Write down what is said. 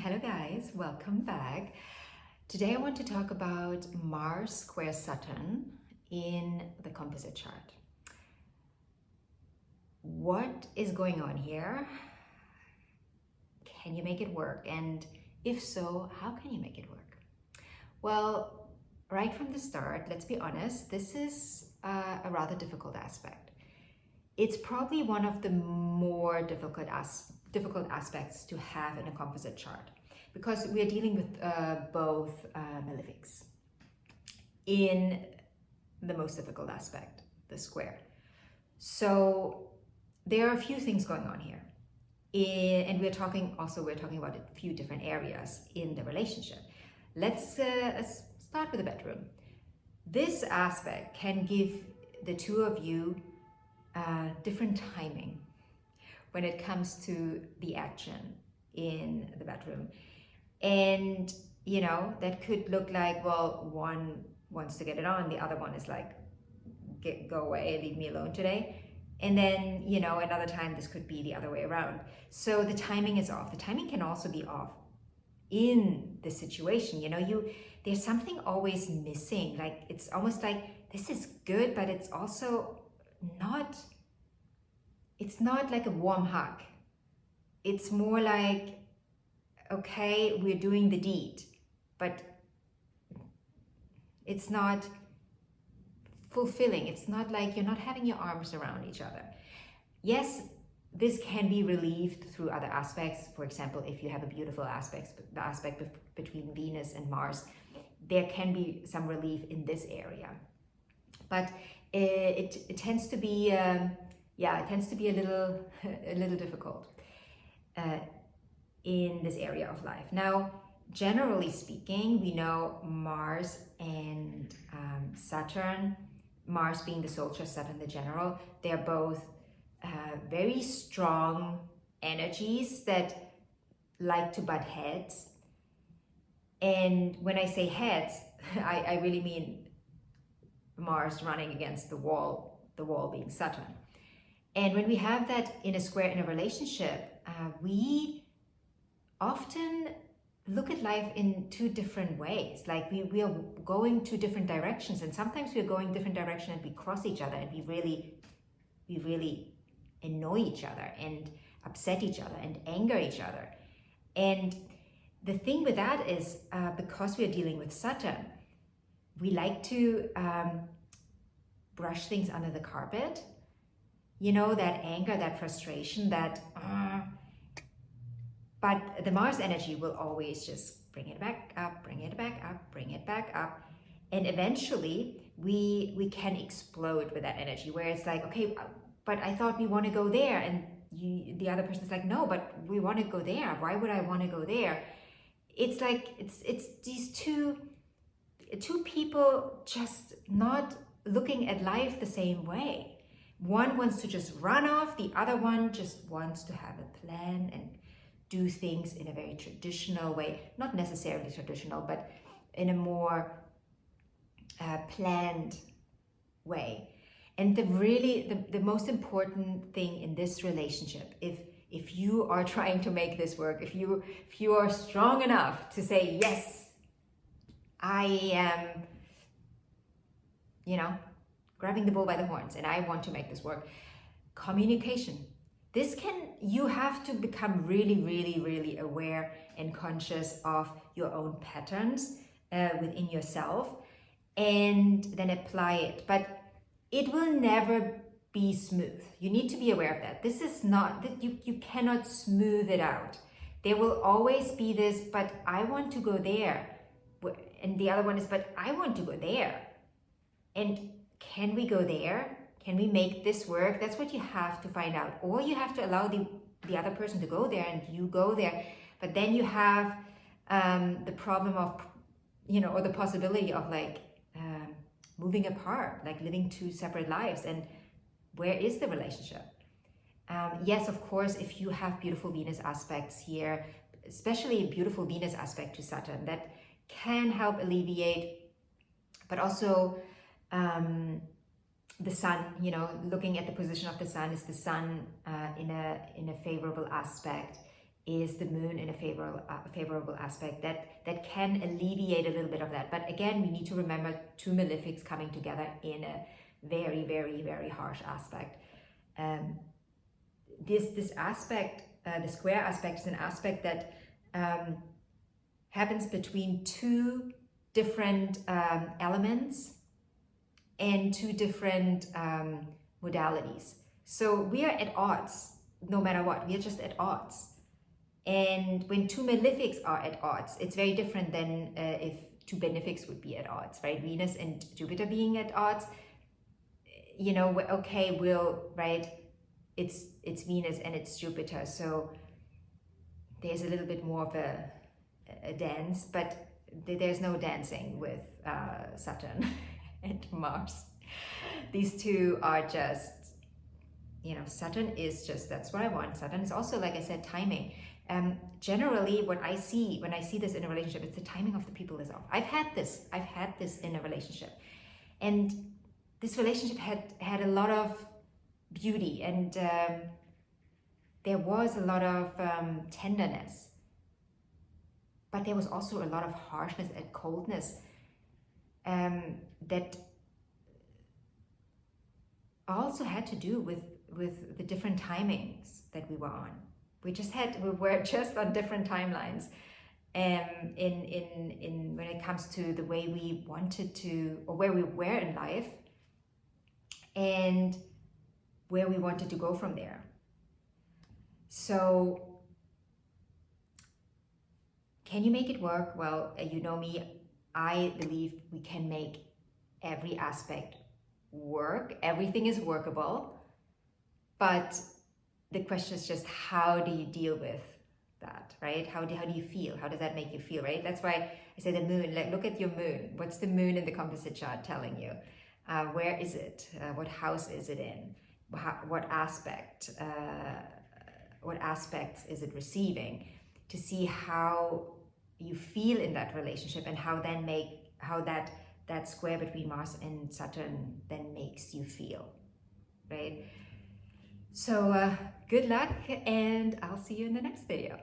Hello guys, welcome back. Today I want to talk about Mars square Saturn in the composite chart. What is going on here? Can you make it work? And if so, how can you make it work? Well, right from the start, let's be honest, this is a rather difficult aspect. It's probably one of the more difficult aspects to have in a composite chart because we are dealing with both malefics. In the most difficult aspect, the square. So there are a few things going on here. And we're talking about a few different areas in the relationship. Let's start with the bedroom. This aspect can give the two of you different timing when it comes to the action in the bedroom. And, you know, that could look like, well, one wants to get it on, the other one is like, go away, leave me alone today. And then, you know, another time this could be the other way around. So the timing is off. The timing can also be off in the situation. You know, there's something always missing. Like, it's almost like this is good, but it's also it's not like a warm hug. It's more like, okay, we're doing the deed, but it's not fulfilling. It's not like you're not having your arms around each other. Yes, this can be relieved through other aspects. For example, if you have a beautiful aspect, the aspect between Venus and Mars, there can be some relief in this area. But it tends to be, it tends to be a little difficult in this area of life. Now, generally speaking, we know Mars and Saturn, Mars being the soldier, Saturn the general, they're both very strong energies that like to butt heads. And when I say heads, I really mean Mars running against the wall being Saturn. And when we have that in a square in a relationship, we often look at life in two different ways. Like we are going two different directions, and sometimes we are going different directions and we cross each other and we really annoy each other and upset each other and anger each other. And the thing with that is because we are dealing with Saturn, we like to brush things under the carpet. You know, that anger, that frustration, but the Mars energy will always just bring it back up, bring it back up, bring it back up. And eventually we can explode with that energy where it's like, okay, but I thought we want to go there. And the other person's like, no, but we want to go there. Why would I want to go there? It's like, it's these two people just not looking at life the same way. One wants to just run off, the other one just wants to have a plan and do things in a very traditional way. Not necessarily traditional, but in a more planned way. And the most important thing in this relationship, if you are trying to make this work, if you are strong enough to say, yes, I am, grabbing the bull by the horns and I want to make this work. Communication. You have to become really, really, really aware and conscious of your own patterns within yourself and then apply it. But it will never be smooth. You need to be aware of that. This is not, that you cannot smooth it out. There will always be this, but I want to go there. And the other one is, but I want to go there. And can we go there? Can we make this work? That's what you have to find out. Or you have to allow the other person to go there and you go there. But then you have the problem of, or the possibility of moving apart, like living two separate lives. And where is the relationship? Yes, of course, if you have beautiful Venus aspects here, especially a beautiful Venus aspect to Saturn, that can help alleviate, but also the sun, looking at the position of the sun, is the sun in a favorable aspect is the moon in a favorable aspect that can alleviate a little bit of that. But again, we need to remember two malefics coming together in a very, very, very harsh aspect. This aspect, the square aspect, is an aspect that happens between two different elements and two different modalities. So we are at odds, no matter what. We are just at odds. And when two malefics are at odds, it's very different than if two benefics would be at odds, right? Venus and Jupiter being at odds, you know, okay, right? It's Venus and it's Jupiter, so there's a little bit more of a dance, but there's no dancing with Saturn and Mars. These two are just, you know, Saturn is just, that's what I want. Saturn is also, like I said, timing. Generally, what I see when I see this in a relationship, it's the timing of the people is off. I've had this in a relationship, and this relationship had a lot of beauty, and there was a lot of tenderness, but there was also a lot of harshness and coldness that also had to do with the different timings that we were on. We were just on different timelines in when it comes to the way we wanted to, or where we were in life, and where we wanted to go from there. So can you make it work? Well, you know me, I believe we can make every aspect work. Everything is workable, but the question is just, how do you deal with that, right? How do you feel? How does that make you feel, right? That's why I say the moon. Like, look at your moon. What's the moon in the composite chart telling you? Where is it? What house is it in? What aspects is it receiving? To see how you feel in that relationship, and how that square between Mars and Saturn then makes you feel, right? So good luck, and I'll see you in the next video.